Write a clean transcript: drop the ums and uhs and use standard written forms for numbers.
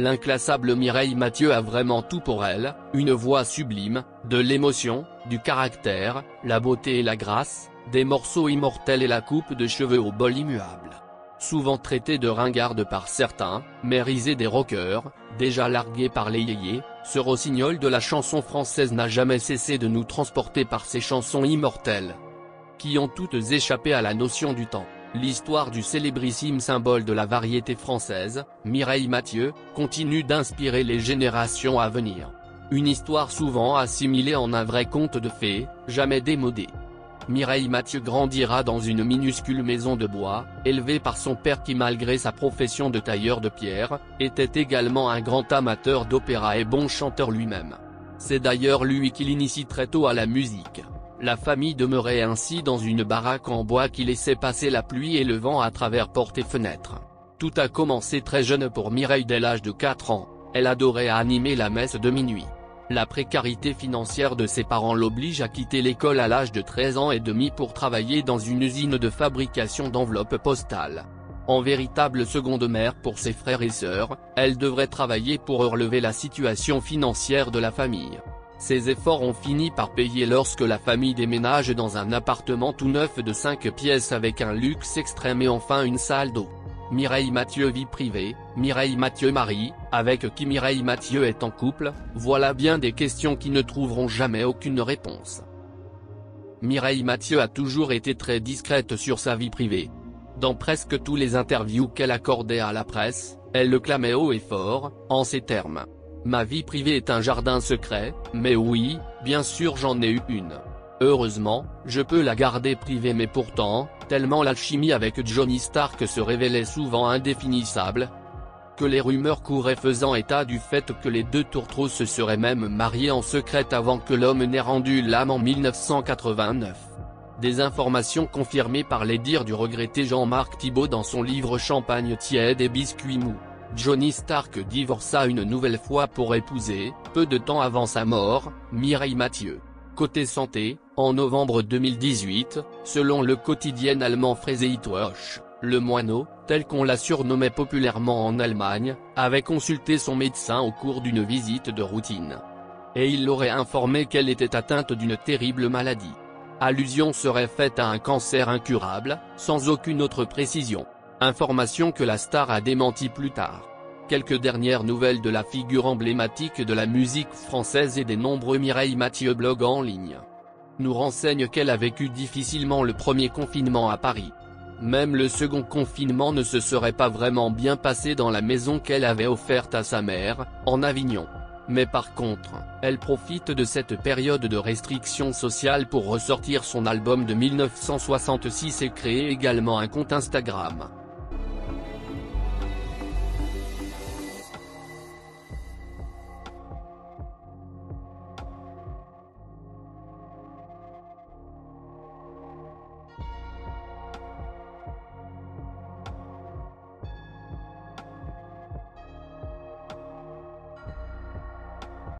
L'inclassable Mireille Mathieu a vraiment tout pour elle, une voix sublime, de l'émotion, du caractère, la beauté et la grâce, des morceaux immortels et la coupe de cheveux au bol immuable. Souvent traitée de ringarde par certains, mais risée des rockers, déjà larguée par les yéyés, ce rossignol de la chanson française n'a jamais cessé de nous transporter par ses chansons immortelles, qui ont toutes échappé à la notion du temps. L'histoire du célébrissime symbole de la variété française, Mireille Mathieu, continue d'inspirer les générations à venir. Une histoire souvent assimilée en un vrai conte de fées, jamais démodée. Mireille Mathieu grandira dans une minuscule maison de bois, élevée par son père qui malgré sa profession de tailleur de pierre, était également un grand amateur d'opéra et bon chanteur lui-même. C'est d'ailleurs lui qui l'initie très tôt à la musique. La famille demeurait ainsi dans une baraque en bois qui laissait passer la pluie et le vent à travers portes et fenêtres. Tout a commencé très jeune pour Mireille dès l'âge de 4 ans, elle adorait animer la messe de minuit. La précarité financière de ses parents l'oblige à quitter l'école à l'âge de 13 ans et demi pour travailler dans une usine de fabrication d'enveloppes postales. En véritable seconde mère pour ses frères et sœurs, elle devrait travailler pour relever la situation financière de la famille. Ses efforts ont fini par payer lorsque la famille déménage dans un appartement tout neuf de 5 pièces avec un luxe extrême et enfin une salle d'eau. Mireille Mathieu vie privée, Mireille Mathieu mari, avec qui Mireille Mathieu est en couple, voilà bien des questions qui ne trouveront jamais aucune réponse. Mireille Mathieu a toujours été très discrète sur sa vie privée. Dans presque tous les interviews qu'elle accordait à la presse, elle le clamait haut et fort, en ces termes. Ma vie privée est un jardin secret, mais oui, bien sûr j'en ai eu une. Heureusement, je peux la garder privée mais pourtant, tellement l'alchimie avec Johnny Stark se révélait souvent indéfinissable, que les rumeurs couraient faisant état du fait que les deux tourtereaux se seraient même mariés en secret avant que l'homme n'ait rendu l'âme en 1989. Des informations confirmées par les dires du regretté Jean-Marc Thibault dans son livre Champagne tiède et biscuits mous. Johnny Stark divorça une nouvelle fois pour épouser, peu de temps avant sa mort, Mireille Mathieu. Côté santé, en novembre 2018, selon le quotidien allemand Freizeitwoche, le moineau, tel qu'on l'a surnommé populairement en Allemagne, avait consulté son médecin au cours d'une visite de routine. Et il l'aurait informé qu'elle était atteinte d'une terrible maladie. Allusion serait faite à un cancer incurable, sans aucune autre précision. Information que la star a démentie plus tard. Quelques dernières nouvelles de la figure emblématique de la musique française et des nombreux Mireille Mathieu blogs en ligne nous renseignent qu'elle a vécu difficilement le premier confinement à Paris. Même le second confinement ne se serait pas vraiment bien passé dans la maison qu'elle avait offerte à sa mère, en Avignon. Mais par contre, elle profite de cette période de restriction sociale pour ressortir son album de 1966 et créer également un compte Instagram.